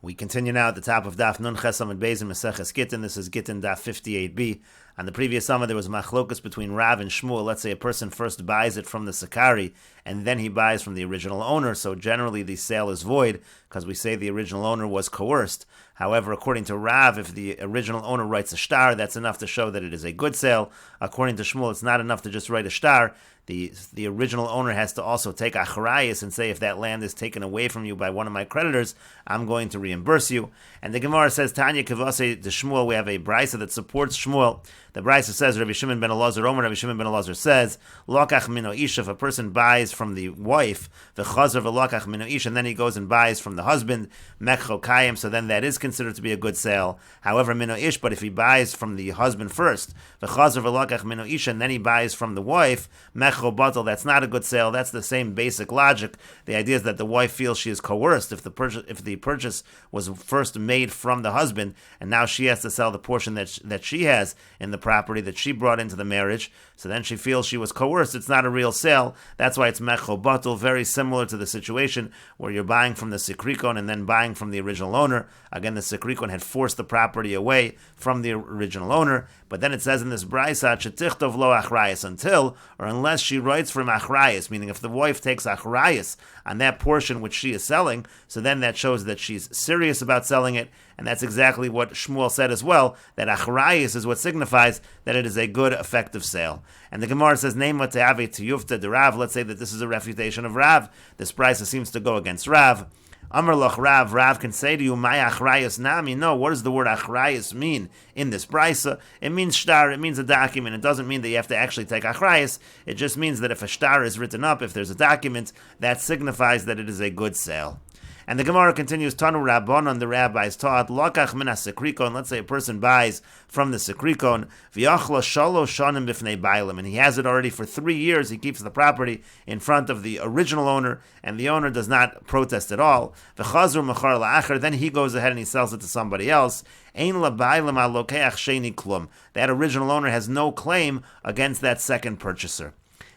We continue now at the top of Daf Nun Ches Amud Beis in Meseches Gitin. This is Gittin Daf 58b. On the previous summer, there was machlokus between Rav and Shmuel. Let's say a person first buys it from the Sakari, and then he buys from the original owner. So generally, the sale is void because we say the original owner was coerced. However, according to Rav, if the original owner writes a shtar, that's enough to show that it is a good sale. According to Shmuel, it's not enough to just write a shtar. The original owner has to also take acharayis and say, if that land is taken away from you by one of my creditors, I'm going to reimburse you. And the Gemara says, Tanya Kivase to Shmuel, we have a brisa that supports Shmuel. The brisa says, Rabbi Shimon ben Elazar Omer, Rabbi Shimon ben Elazar says, Lokach mino ish, if a person buys from the wife, the chazer v'lokach mino ish, and then he goes and buys from the husband, mekcho kayim, so then that is considered to be a good sale. However, mino ish, but if he buys from the husband first, the chazer v'lokach mino ish, and then he buys from the wife, mekcho batal, that's not a good sale. That's the same basic logic. The idea is that the wife feels she is coerced if the purchase was first made from the husband, and now she has to sell the portion that she has in the property that she brought into the marriage. So then she feels she was coerced. It's not a real sale. That's why it's mekcho batal, very similar to the situation where you're buying from the sikrikon and then buying from the original owner. Again, the sikrikon had forced the property away from the original owner, but then it says in this brisa, chetichtov lo achrayis, until or unless she writes from achrayis, meaning if the wife takes achrayis on that portion which she is selling, so then that shows that she's serious about selling it, and that's exactly what Shmuel said as well, that achrayis is what signifies that it is a good, effective sale. And the Gemara says, Neima te'ave tiyufta de Rav, let's say that this is a refutation of Rav. This brisa seems to go against Rav. Amar loch Rav, Rav can say to you, my achrayas nami. No, what does the word achrayas mean in this brisa? It means shtar, it means a document. It doesn't mean that you have to actually take achrayas. It just means that if a shtar is written up, if there's a document, that signifies that it is a good sale. And the Gemara continues, Tanu Rabbanon, the rabbis taught, Lokach min ha-sikrikon, let's say a person buys from the sikrikon, v'yachla shalosh shanim b'fnei bailim, and he has it already for 3 years, he keeps the property in front of the original owner, and the owner does not protest at all. V'chazur mechar la'achar, then he goes ahead and he sells it to somebody else. Ein la bailim al-lokeach sheni klum. That original owner has no claim against that second purchaser.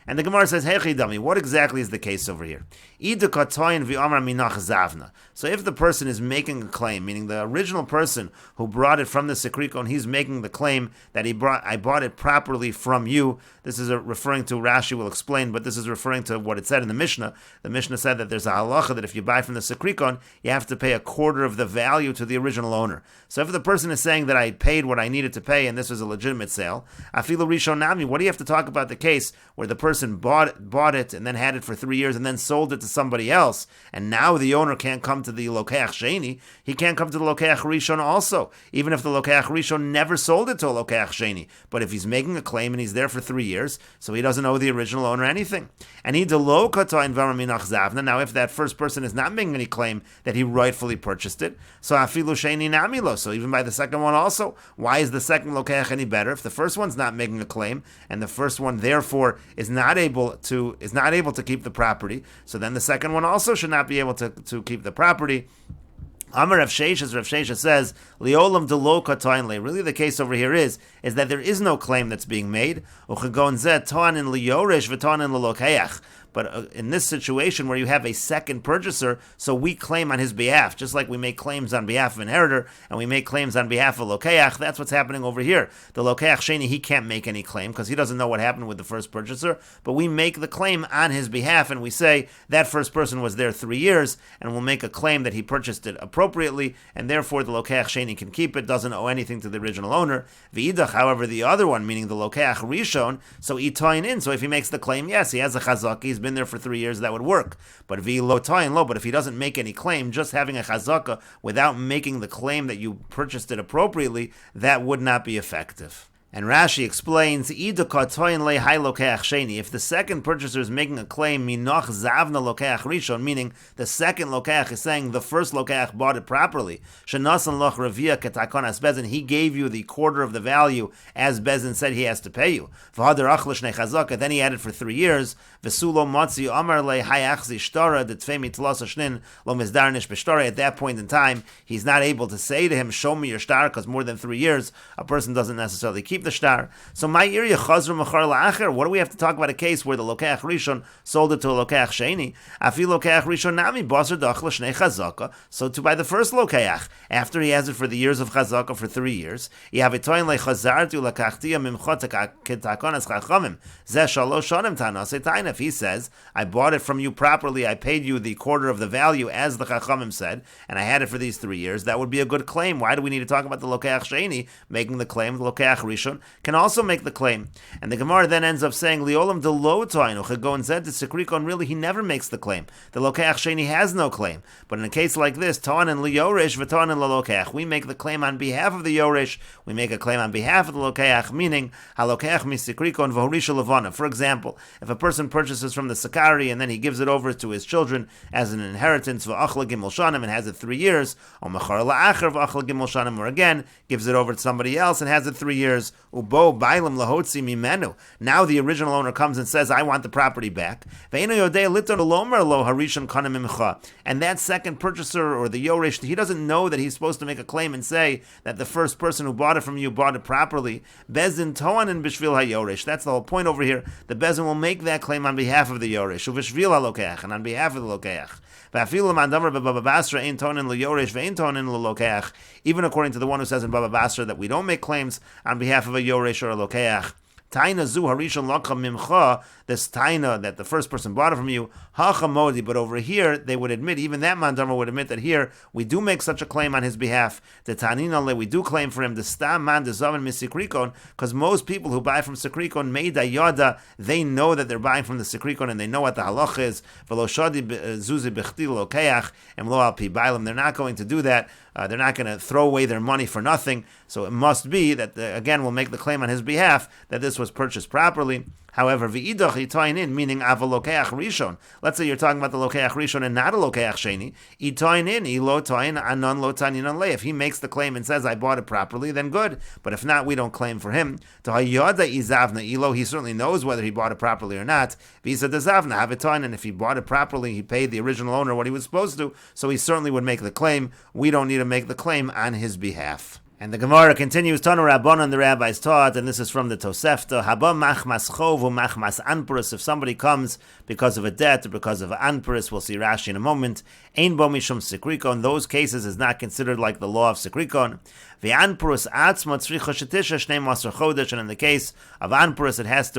And the Gemara says, Hechi dami, what exactly is the case over here? So if the person is making a claim, meaning the original person who brought it from the sikrikon, he's making the claim that I bought it properly from you. This is referring to, Rashi will explain, but this is referring to what it said in the Mishnah. The Mishnah said that there's a halacha that if you buy from the sikrikon, you have to pay a quarter of the value to the original owner. So if the person is saying that I paid what I needed to pay and this was a legitimate sale, afilu rishon nami, what do you have to talk about the case where the person bought it and then had it for 3 years and then sold it to somebody else, and now the owner can't come to the lokeach sheni, he can't come to the lokeach rishon also, even if the lokeach rishon never sold it to a lokeach sheni. But if he's making a claim and he's there for 3 years, so he doesn't owe the original owner anything. And he delo kata in varaminach zavna. Now, if that first person is not making any claim that he rightfully purchased it, so afilu sheni namilo. So even by the second one also, why is the second lokeach any better? If the first one's not making a claim and the first one therefore is not able to keep the property, so then the second one also should not be able to keep the property. Amar Rav Sheisha says, Leolam delo katainle. Really, the case over here is that there is no claim that's being made. Uchagon zeh toanin liyoresh v'toanin lelokeach. But in this situation where you have a second purchaser, so we claim on his behalf, just like we make claims on behalf of an inheritor, and we make claims on behalf of lokeach, that's what's happening over here. The lokeach sheni, he can't make any claim because he doesn't know what happened with the first purchaser, but we make the claim on his behalf, and we say that first person was there 3 years, and we'll make a claim that he purchased it appropriately, and therefore the lokeach sheni can keep it, doesn't owe anything to the original owner. V'idach, however, the other one, meaning the lokeach rishon, so itoin in, so if he makes the claim, yes, he has a chazak, he's been there for 3 years, that would work. But but if he doesn't make any claim, just having a chazaka without making the claim that you purchased it appropriately, that would not be effective. And Rashi explains, if the second purchaser is making a claim, minoch zavna lokeach rishon, meaning the second lokeach is saying the first lokeach bought it properly, shenasan loch ravia ketakon as bezin, he gave you the quarter of the value as bezin said he has to pay you. Then he added for 3 years. At that point in time, he's not able to say to him, show me your shtar, because more than 3 years, a person doesn't necessarily keep keep the shtar. So my area chazru machar la'acher. What do we have to talk about a case where the lokeach rishon sold it to a lokeach sheni? Afi lokeach rishon nami basar dach l'shnei chazaka. So to buy the first lokeach, after he has it for the years of chazaka for 3 years, you have a toin lechazartu lakachtia mimchot ketakonas chachamim zeh shalosh shanim tanase taina. If he says, I bought it from you properly, I paid you the quarter of the value as the chachamim said, and I had it for these 3 years, that would be a good claim. Why do we need to talk about the lokeach sheni making the claim? The lokeach rishon can also make the claim. And the Gemara then ends up saying, Liolam de lo toinu chagon zed to sikrikon. Really, he never makes the claim. The lokeach sheni has no claim. But in a case like this, toan and liyoresh v'toan and lalokeach, we make the claim on behalf of the yoresh. We make a claim on behalf of the lokeach, meaning halokeach misikrikon v'horisha levana. For example, if a person purchases from the sakari and then he gives it over to his children as an inheritance v'achla gimel shanim and has it 3 years, or machar la'acher v'achla gimel shanim, or again gives it over to somebody else and has it 3 years, ubo bailam lahotzi mimenu. Now the original owner comes and says, I want the property back. And that second purchaser or the yoresh, he doesn't know that he's supposed to make a claim and say that the first person who bought it from you bought it properly. Bezin toanin b'shvil hayoresh. That's the whole point over here. The bezin will make that claim on behalf of the yoresh, uv'shvil halokeach, and on behalf of the lokeach. Even according to the one who says in Baba Basra that we don't make claims on behalf of a yoresh or a lokeach. Taina zu harishon lakha mimcha, this taina that the first person bought it from you, hachamodi. But over here, they would admit, even that mandamar would admit that here we do make such a claim on his behalf. The tanina le, we do claim for him. The stam man dezavan misikrikon, because most people who buy from sikrikon meida yada, they know that they're buying from the sikrikon and they know what the halach is. V'lo shadi zuzi bechti lokeach em lo al pi bailam. They're not going to do that. They're not going to throw away their money for nothing. So it must be that, again, we'll make the claim on his behalf that this was purchased properly. However, v'idach itoin in, meaning avalokeach rishon. Let's say you're talking about the lokeach rishon and not a lokeach sheni. Itoin in, ilo toin anon lo tanin le. If he makes the claim and says I bought it properly, then good. But if not, we don't claim for him. To hayada izavna ilo, he certainly knows whether he bought it properly or not. Visa dezavna have itoin, and if he bought it properly, he paid the original owner what he was supposed to. So he certainly would make the claim. We don't need to make the claim on his behalf. And the Gemara continues, Tanu Rabbanan, the rabbis taught, and this is from the Tosefta, Haba machmas chov machmas anpuris. If somebody comes because of a debt or because of anpuris, we'll see Rashi in a moment, ein bo mishum sikrikon. Those cases is not considered like the law of sikrikon. Ve'anpuris atzma tzricha shetisha shnei masar chodesh. And in the case of anpuris, it has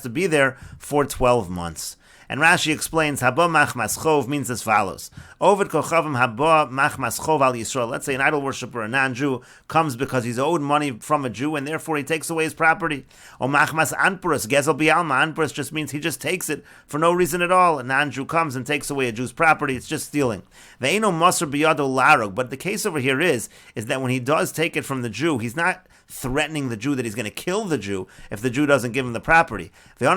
to be there for 12 months. And Rashi explains, Haba machmas chov means as follows. Ovid kochavim haba machmas chov al Yisrael. Let's say an idol worshiper, a non-Jew, comes because he's owed money from a Jew, and therefore he takes away his property. Or machmas anpuris, gezel bialma. Anpuris just means he just takes it for no reason at all. A non-Jew comes and takes away a Jew's property, it's just stealing. Ve'eno masar biyado larog. But the case over here is that when he does take it from the Jew, he's not threatening the Jew that he's going to kill the Jew if the Jew doesn't give him the property. He's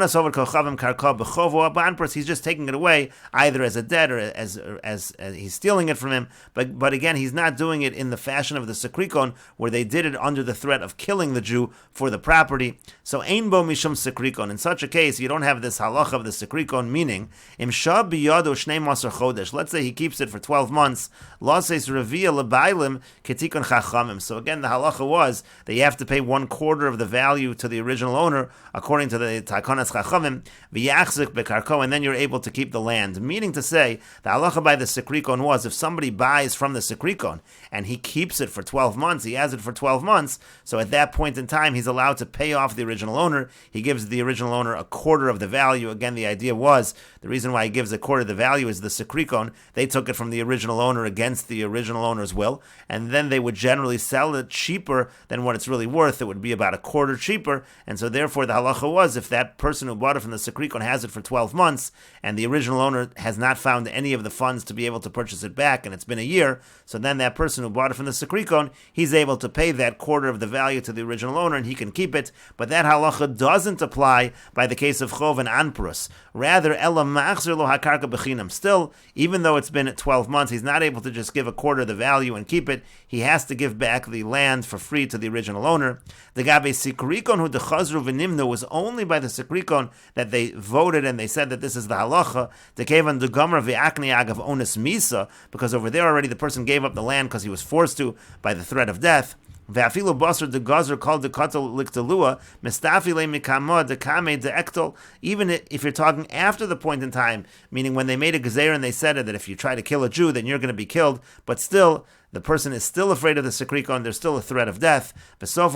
just taking it away either as a debt or as he's stealing it from him. But again, he's not doing it in the fashion of the sikrikon, where they did it under the threat of killing the Jew for the property. So ein bo mishum sikrikon. In such a case, you don't have this halacha of the sikrikon, meaning imshab biyado shnei masar chodesh. Let's say he keeps it for 12 months. Lases revia lebailim ketikon chachamim. So again, the halacha was that you have to pay 1/4 of the value to the original owner, according to the takonas chachamim, v'yachzik bekarko, and then you're able to keep the land. Meaning to say, the halacha by the sikrikon was, if somebody buys from the sikrikon and he keeps it for 12 months, he has it for 12 months, so at that point in time, he's allowed to pay off the original owner. He gives the original owner 1/4 of the value. Again, the idea was, the reason why he gives 1/4 of the value is the sikrikon, they took it from the original owner against the original owner's will, and then they would generally sell it cheaper than what it's really worth. It would be about 1/4 cheaper, and so therefore the halacha was, if that person who bought it from the sikrikon has it for 12 months, and the original owner has not found any of the funds to be able to purchase it back, and it's been a year, so then that person who bought it from the sikrikon, he's able to pay that 1/4 of the value to the original owner, and he can keep it. But that halacha doesn't apply by the case of chov and anpurus. Rather, ela machzir lo hakarka bechinam. Still, even though it's been 12 months, he's not able to just give 1/4 of the value and keep it. He has to give back the land for free to the original owner. The gabe sikrikon who dechazru v'nimnu was only by the sikrikon that they voted and they said that this is the halacha. The kevan de gomer ve'akni agav onus misa, because over there already the person gave up the land because he was forced to by the threat of death. Ve'afilu basar de gazer called the katal liktalua mistafile mikama de kame de ektal. Even if you're talking after the point in time, meaning when they made a gezer and they said it, that if you try to kill a Jew, then you're going to be killed, but still, the person is still afraid of the sekrikon, there's still a threat of death. It shows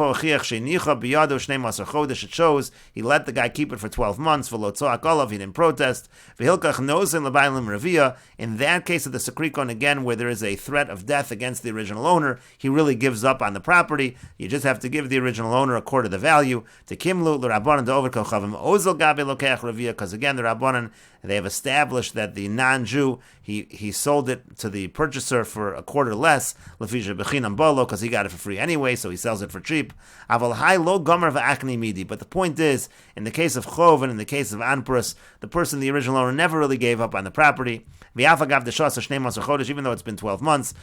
he let the guy keep it for 12 months. He didn't protest. In that case of the sekrikon, again, where there is a threat of death against the original owner, he really gives up on the property. You just have to give the original owner a quarter of the value. Because again, the Rabbanan, they have established that the non-Jew, he sold it to the purchaser for a quarter less, because he got it for free anyway, so he sells it for cheap. But the point is, in the case of Chov and in the case of Anprus, the person, the original owner, never really gave up on the property. Even though it's been 12 months, he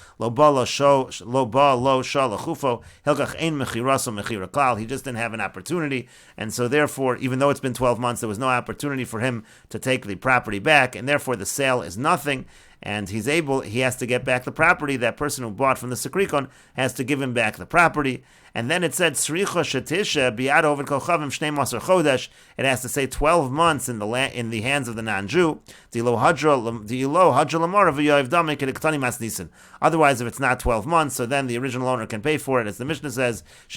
just didn't have an opportunity, and so therefore, even though it's been 12 months, there was no opportunity for him to take the property back, and therefore the sale is nothing, and he has to get back the property. That person who bought from the sekrikon has to give him back the property. And then it said, Sricha Shetisha Biad Ovid Kochavim Shnei Masar Chodesh. It has to say 12 months in the hands of the non-Jew. Otherwise, if it's not 12 months, so then the original owner can pay for it. As the Mishnah says, if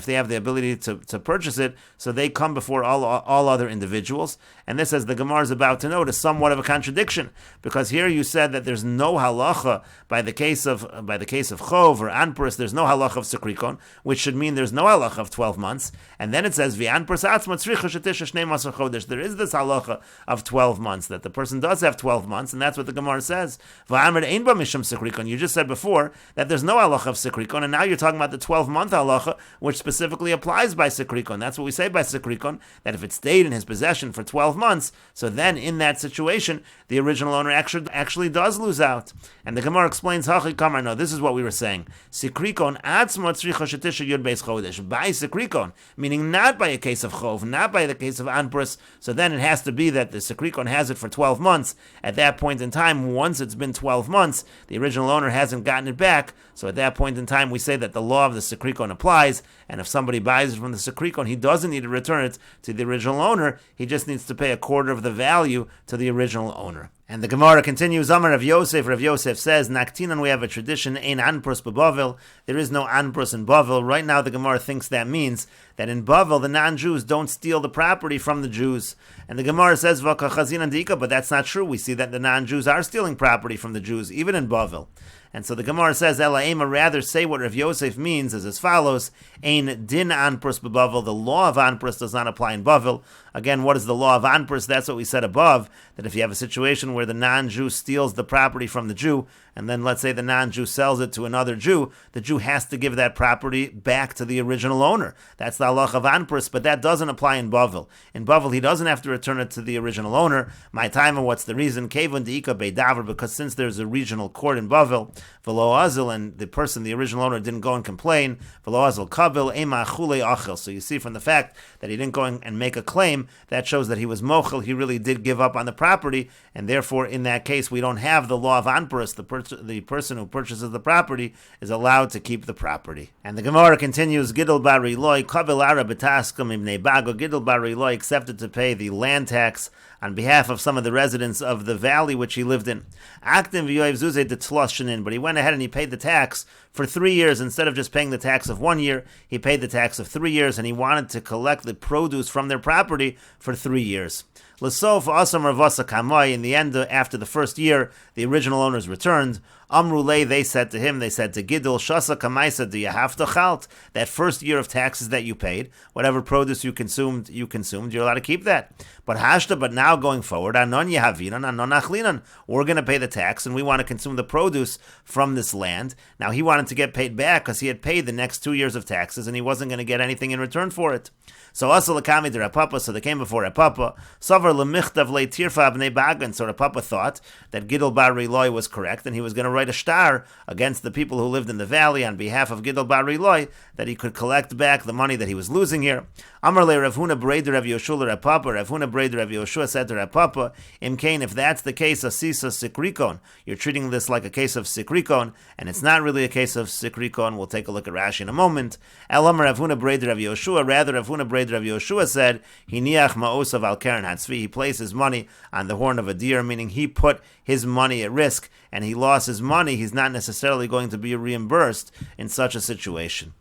they have the ability to purchase it, so they come before all other individuals. And this, as the Gemara is about to note, is somewhat of a contradiction, because here you said that there's no halacha by the case of Chov or Anpurus, there's no halacha of sekrikon, which should mean there's no halacha of 12 months. And then it says, V'anpurus atzma tzricha shetisha shnei masar chodesh. There is this halacha of 12 months, that the person does have 12 months, and that's what the Gemara says. V'amr ein ba mishum sekrikon. You just said before that there's no halacha of sekrikon, and now you're talking about the 12-month halacha, which specifically applies by sekrikon. That's what we say by sekrikon, that if it stayed in his possession for 12 months, so then in that situation, the original owner actually does lose out. And the Gemara explains, Hachi Kamar, no, this is what we were saying. Sikrikon atzma tzricha shetisha yud beis chodesh. By sikrikon, meaning not by a case of chov, not by the case of anprus. So then it has to be that the sikrikon has it for 12 months. At that point in time, once it's been 12 months, the original owner hasn't gotten it back. So at that point in time, we say that the law of the sikrikon applies. And if somebody buys it from the sikrikon, he doesn't need to return it to the original owner. He just needs to pay a quarter of the value to the original owner. And the Gemara continues, Amar Rav Yosef. Rav Yosef says, Naktinan, we have a tradition, ein anprus beBavel. There is no anprus in Bavel. Right now the Gemara thinks that means that in Bavel, the non-Jews don't steal the property from the Jews. And the Gemara says, V'kachazin andika, but that's not true. We see that the non-Jews are stealing property from the Jews, even in Bavel. And so the Gemara says, Ela rather say what Rav Yosef means is as follows, Ein din anprus beBavel. The law of anprus does not apply in Bavel. Again, what is the law of anprus? That's what we said above, that if you have a situation where the non-Jew steals the property from the Jew, and then let's say the non-Jew sells it to another Jew, the Jew has to give that property back to the original owner. That's the halach of anprus, but that doesn't apply in Bavel. In Bavel, he doesn't have to return it to the original owner. My time, and what's the reason? Kevon deika beidavar, because since there's a regional court in Bavel, v'lo azil, and the person, the original owner, didn't go and complain, v'lo azil kabil ema chulei achel. So you see from the fact that he didn't go and make a claim, that shows that he was mochel, he really did give up on the property, and therefore in that case we don't have the law of anprus. The person who purchases the property is allowed to keep the property. And the Gemara continues, Gidol bar Riloi, kabil ara b'taskum ibnei bago. Gidol bar Riloi accepted to pay the land tax on behalf of some of the residents of the valley which he lived in. Aktim v'yoyev zuzeh detlos shenin, but he went ahead and he paid the tax for 3 years. Instead of just paying the tax of 1 year, he paid the tax of 3 years, and he wanted to collect the produce from their property for 3 years. L'sof asam ravasa kamai. In the end, after the first year, the original owners returned. Amrulei, they said to him, they said to Gidol, Shasa Kamaisa, do you have to chalt? That first year of taxes that you paid, whatever produce you consumed, you're allowed to keep that. But Hashta, but now going forward, Anon Yahavinan, Anon Achlinan, we're going to pay the tax and we want to consume the produce from this land. Now he wanted to get paid back because he had paid the next 2 years of taxes and he wasn't going to get anything in return for it. So Asal Akami de Rapapa, so they came before Rapapa. Savar Lemichtav Le Tirfa Abnei Bagan. So Rapapa thought that Gidol Bar Riloi was correct and he was going to write a shtar against the people who lived in the valley on behalf of Gidol Bar Riloi, that he could collect back the money that he was losing here. Amar le Rav Huna Breder Rav Yoshua Rav Papa. Rav Huna Breder Rav Yoshua said to Rav Papa, Imkain, if that's the case of Sisa Sikrikon, you're treating this like a case of Sikrikon, and it's not really a case of Sikrikon. We'll take a look at Rashi in a moment. Elamar Rav Huna Breder Rav Yoshua, rather Rav Huna Breder Rav Yoshua said, Hiniach Ma'osav al Karen Hatzvi, he placed his money on the horn of a deer, meaning he put his money at risk, and he lost his money. He's not necessarily going to be reimbursed in such a situation.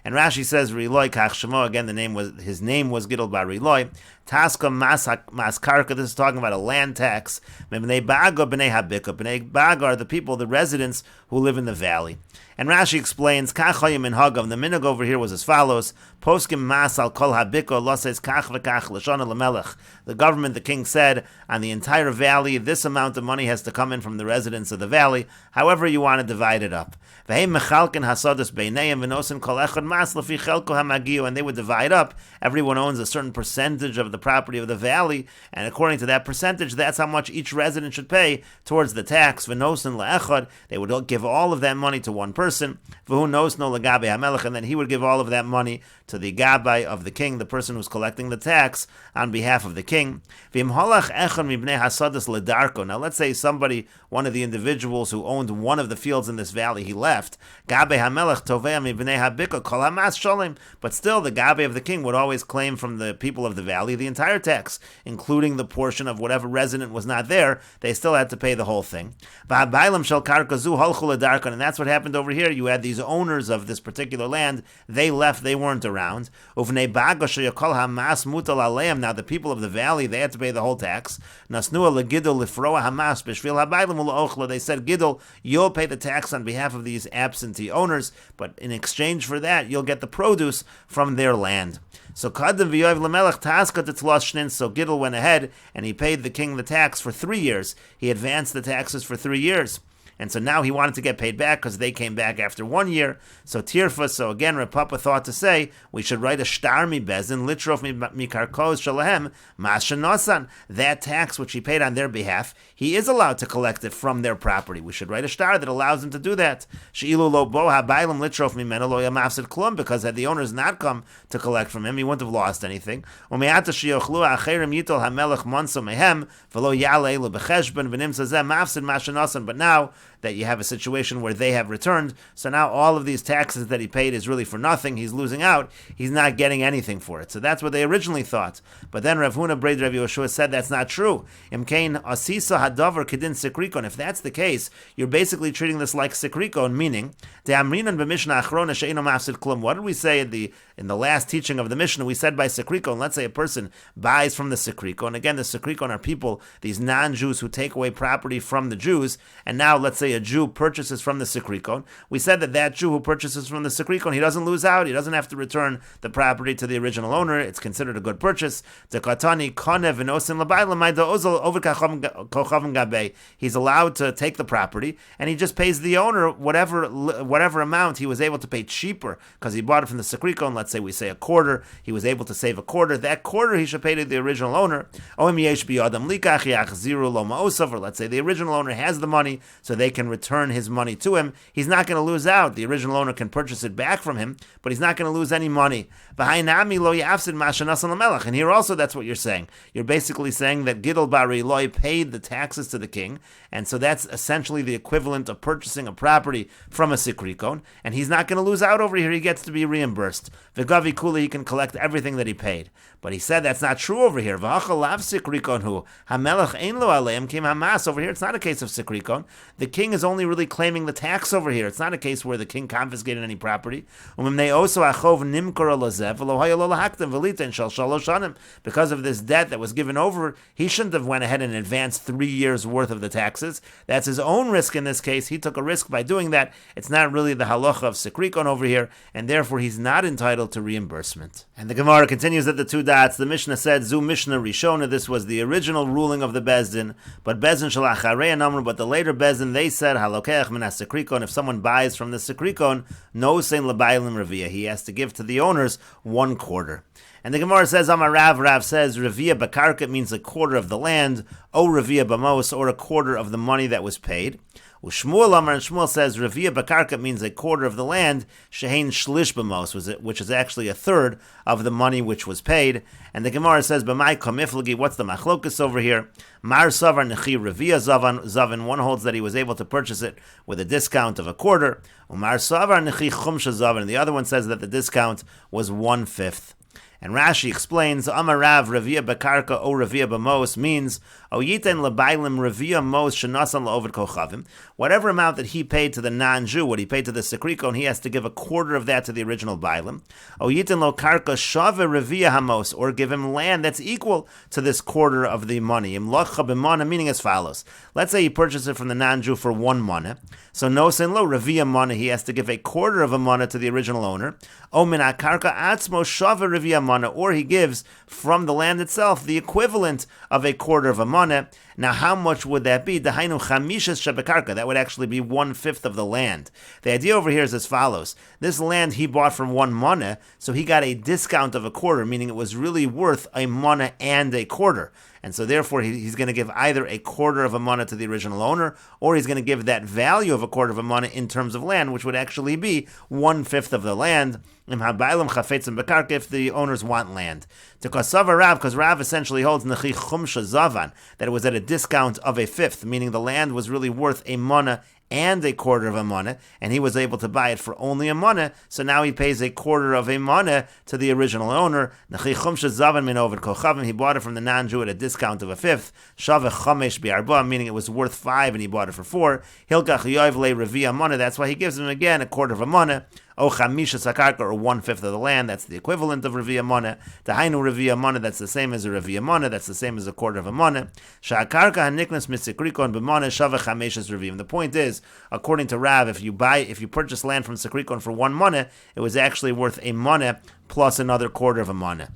And Rashi says, Riloi kach shemo, again, his name was Gidol Bar Riloi. Taska maskarka, this is talking about a land tax. Bnei Baga, Bnei Habika. Bnei Baga are the people, the residents who live in the valley. And Rashi explains, Kachayim in Hagav, the minhag over here was as follows, Poskim mas al kol habiko, lo says kach v'kach l'shana l'melech. The government, the king said, on the entire valley, this amount of money has to come in from the residents of the valley, however you want to divide it up. V'heim mechalkin hasodas beineim v'nosin kol echad mas l'fi chelko hamagiu, and they would divide up. Everyone owns a certain percentage of the property of the valley, and according to that percentage, that's how much each resident should pay towards the tax. V'nosin le'echad, they would give all of that money to one person. V'hu nosno legabe hamelech, and then he would give all of that money to the gabai of the king, the person who's collecting the tax on behalf of the king. Now let's say somebody, one of the individuals who owned one of the fields in this valley, he left. But still, the gabai of the king would always claim from the people of the valley the entire tax, including the portion of whatever resident was not there. They still had to pay the whole thing. And that's what happened over here. You had these owners of this particular land. They left. They weren't around. Now the people of the valley, they had to pay the whole tax. They said, Gidol, you'll pay the tax on behalf of these absentee owners, but in exchange for that, you'll get the produce from their land. So Gidol went ahead and he paid the king the tax for 3 years. He advanced the taxes for 3 years. And so now he wanted to get paid back because they came back after 1 year. So Tirfa, so again, Rav Papa thought to say, we should write a shtar mi bezin, litrof mi karkoz shalahem, masha. That tax which he paid on their behalf, he is allowed to collect it from their property. We should write a shtar that allows him to do that. She'ilu lo bo habaylam litrof mi mena lo yamafsid klum, because had the owners not come to collect from him, he wouldn't have lost anything. Umeata sheyochlu acherim yitol hamelech monso mehem, velo yale elu becheshben, v'nimsa zeh mafsid masha. But now that you have a situation where they have returned, so now all of these taxes that he paid is really for nothing. He's losing out. He's not getting anything for it. So that's what they originally thought. But then Rav Huna Breder Rav Yoshua said that's not true. Imkain asisa hadavar kedin sikrikon. If that's the case, you're basically treating this like sikrikon, meaning de'amrinan b'mishnah achrona she'ino mafsid klum. What did we say in the last teaching of the Mishnah? We said by sikrikon, let's say a person buys from the sikrikon. Again, the sikrikon are people, these non-Jews who take away property from the Jews, and now let's say a Jew purchases from the sikrikon. We said that Jew who purchases from the sikrikon, he doesn't lose out. He doesn't have to return the property to the original owner. It's considered a good purchase. He's allowed to take the property, and he just pays the owner whatever amount he was able to pay cheaper because he bought it from the sikrikon. Let's say we say a quarter. He was able to save a quarter. That quarter he should pay to the original owner. Or let's say the original owner has the money, so they can return his money to him. He's not going to lose out. The original owner can purchase it back from him, but he's not going to lose any money. And here also that's what you're saying. You're basically saying that Gidol Bar Riloi paid the taxes to the king, and so that's essentially the equivalent of purchasing a property from a sikrikon, and he's not going to lose out over here. He gets to be reimbursed. V'gavi kula, he can collect everything that he paid. But he said that's not true over here. Over here, it's not a case of sikrikon. The king is only really claiming the tax over here. It's not a case where the king confiscated any property. Because of this debt that was given over, he shouldn't have went ahead and advanced 3 years worth of the taxes. That's his own risk in this case. He took a risk by doing that. It's not really the halacha of sikrikon over here, and therefore he's not entitled to reimbursement. And the Gemara continues at the 2 dots. The Mishnah said, Zu Mishnah Rishona, this was the original ruling of the Bezdin, but Bezdin Shalacharei Namru, but the later Bezdin, they said, Halokech min sikrikon, if someone buys from the sikrikon, no sein labaylim revia, he has to give to the owners 1/4. And the Gemara says, Amar Rav says, Revia Bakarka means 1/4 of the land, O Revia Bamos, or 1/4 of the money that was paid. Shmuel Amar, and Shmuel says Revia Bakarka means a quarter of the land, Shehein Shlish B'mos, which is actually a third of the money which was paid. And the Gemara says, B'mai Kamiflagi, what's the machlokus over here? Mar Savar Nechi Revia Zavan, one holds that he was able to purchase it with a discount of a quarter. Umar Savar Nechi Chumsha Zavan, and the other one says that the discount was 1/5. And Rashi explains, Amarav Revia Bakarka o Revia Bamos means O Yiten Lebailim Revia Mos Shanasan Laovid Kochavim. Whatever amount that he paid to the non-Jew, what he paid to the Sekrikon, he has to give a quarter of that to the original Bailim. O Yiten Lo Karka Shave Revia Hamos, or give him land that's equal to this quarter of the money. Imlocha B'mana, meaning as follows. Let's say he purchased it from the non-Jew for 1 mana. So no sin lo Revia Mana, he has to give a quarter of a mana to the original owner. O Min Akarka Atzmo Shave Revia Mana, or he gives from the land itself the equivalent of a quarter of a mana. Now, how much would that be? Dahainu chamishas shebekarka. That would actually be 1/5 of the land. The idea over here is as follows. This land he bought from 1 mana, so he got a discount of a quarter, meaning it was really worth a mana and a quarter. And so therefore he's going to give either a quarter of a mana to the original owner, or he's going to give that value of a quarter of a mana in terms of land, which would actually be 1/5 of the land. If the owners want land. To Kasava Rav, because Rav essentially holds Nechi Chumsha Zavan, that it was at a discount of 1/5, meaning the land was really worth a mana and a quarter of a mana, and he was able to buy it for only a mana, so now he pays a quarter of a mana to the original owner. Nechi Chumsha Zavan min Ovid Kochavim, he bought it from the non-Jew at a discount of 1/5. Shave Chamesh Bi'arba, meaning it was worth 5 and he bought it for 4. Hilkach Yoiv Le Revia Mana, that's why he gives him again a quarter of a mana. O Chamisha Sakarka, or 1/5 of the land, that's the equivalent of Revia Mana. Dahainu Revia Mana, that's the same as a Revia Mana, that's the same as a quarter of a mana. Sha'akarka haniknas mitzikrikon b'mana shava chameshes Revia. The point is, according to Rav, if you purchase land from Sekrikon for 1 mana, it was actually worth a mana plus another quarter of a mana.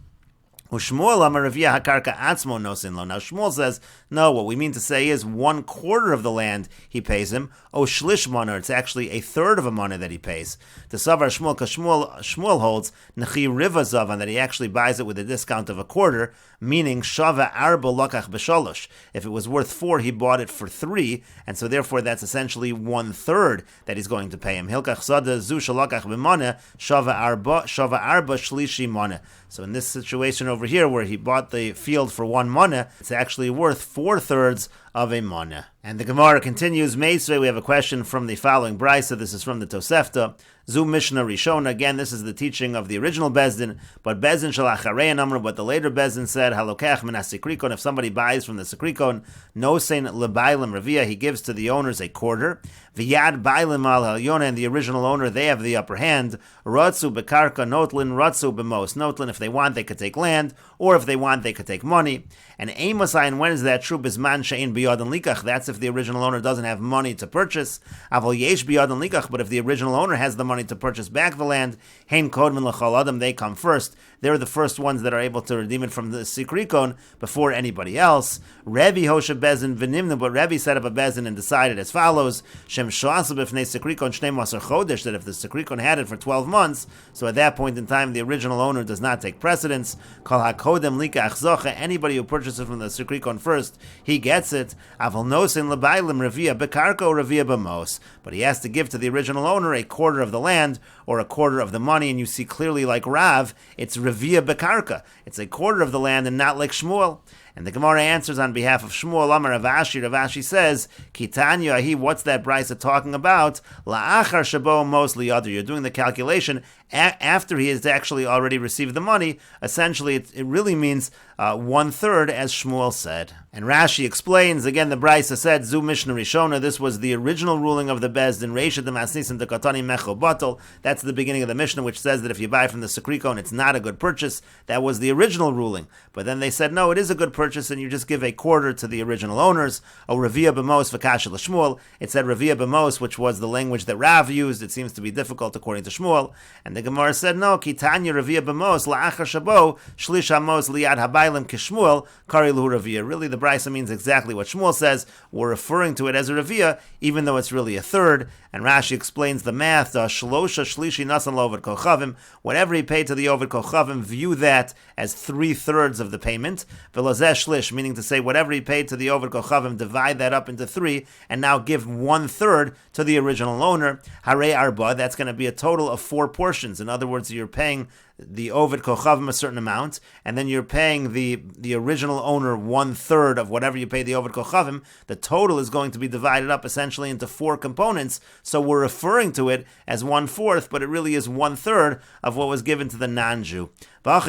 Shmuel Amar Revia Hakarka Atzmo Nosin Lo. Now Shmuel says, no, what we mean to say is 1/4 of the land he pays him. O Shlish Mana, it's actually a third of a mana that he pays. To Savar Shmuel, because Shmuel holds Nechi Riva Zavan, that he actually buys it with a discount of a quarter, meaning Shava Arba Lokach B'Shalosh. If it was worth 4, he bought it for 3, and so therefore that's essentially 1/3 that he's going to pay him. Hilkach Sada Zu Shalokach B'Mana Shava Arba Shlishi Mana. So in this situation over here, where he bought the field for 1 mana, it's actually worth 4/3 of a mana. And the Gemara continues, Meisvei, we have a question from the following brisa. This is from the Tosefta. Zu Mishnah Rishona. Again, this is the teaching of the original Bezdin, but Bezdin Shalacharei Amr, but the later Bezdin said, Halokech min Sikrikon, if somebody buys from the Sikrikon, no sein lebailim Revia, he gives to the owners a quarter. V'yad bailim al halyona, and the original owner, they have the upper hand. Ratzu bekarka notlin, ratzu b'mos. Notlin, if they want, they could take land, or if they want, they could take money. And Amosai, and when is that true? Bisman she'in biyad and likach. That's if the original owner doesn't have money to purchase. Avol yesh biyad and likach, but if the original owner has the money to purchase back the land, hein kodman l'chol adam, they come first. They're the first ones that are able to redeem it from the Sikrikon before anybody else. Rebbe Hoshe Bezin v'nimnu, but Rebbe set up a Bezin and decided as follows: Shem shoasu b'fnei Sikrikon shnei masar chodesh, that if the Sikrikon had it for 12 months, so at that point in time the original owner does not take precedence. Kol hakodem lika achzocha, anybody who purchases from the Sikrikon first, he gets it. Avol nosin l'bailim revia bekarko revia b'mos, but he has to give to the original owner a quarter of the land or a quarter of the money, and you see clearly, like Rav, it's revia bekarka. It's a quarter of the land and not like Shmuel. And the Gemara answers on behalf of Shmuel. Amar Rav Ashi. Rav Ashi says, Kitanya ahi, what's that brisa talking about? La'achar shabo mos liyadr. You're doing the calculation after he has actually already received the money. Essentially, it really means 1/3, as Shmuel said. And Rashi explains, again, the brisa said, Zu Mishnah Rishona, this was the original ruling of the Bezdin, Reisha Demasnisim Dekatani Mecho Batal. That's the beginning of the Mishnah, which says that if you buy from the Sikrikon, it's not a good purchase. That was the original ruling. But then they said, no, it is a good purchase, and you just give a quarter to the original owners. O Revia B'mos V'kasha L'Shmuel. It said Revia B'mos, which was the language that Rav used. It seems to be difficult according to Shmuel. And the Gemara said, no, Kitanya Revia B'mos La'achar Shabo Shlish Hamos Liyad Habaylim Kishmuel Kari Lu Revia. Really, the brisa means exactly what Shmuel says. We're referring to it as a Revia, even though it's really a third. And Rashi explains the math. Shlosha Shlishi Nasan Lo Ovid Kochavim. Whatever he paid to the Ovid Kochavim, view that as 3/3 of the payment. V'lazeh shlish, meaning to say whatever he paid to the Oved Kochavim, divide that up into 3, and now give 1/3 to the original owner. Harei Arba, that's going to be a total of 4 portions. In other words, you're paying the Oved Kochavim a certain amount, and then you're paying the original owner 1/3 of whatever you pay the Oved Kochavim. The total is going to be divided up essentially into 4 components, so we're referring to it as 1/4, but it really is 1/3 of what was given to the non-Jew. And that's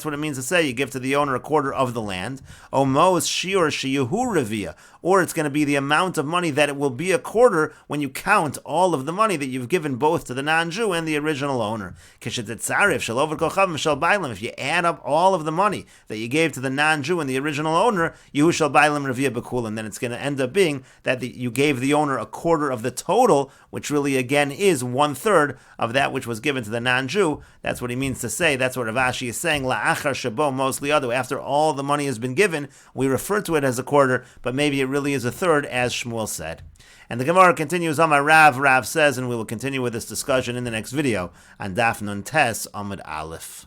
what it means to say you give to the owner a quarter of the land. Or it's going to be the amount of money that it will be a quarter when you count all of the money that you've given both to the non-Jew and the original owner. If you add up all of the money that you gave to the non-Jew and the original owner, then it's going to end up being that you gave the owner a quarter of the total, which really again is 1/3 of that which was given to the non-Jew. That's what he means to say. That's what Rav Ashi is saying. La'achar shabo mostly adu. After all the money has been given, we refer to it as a quarter, but maybe it really is 1/3, as Shmuel said. And the Gemara continues on my Rav. Rav says, and we will continue with this discussion in the next video on Daf Nun Tes Amud Aleph.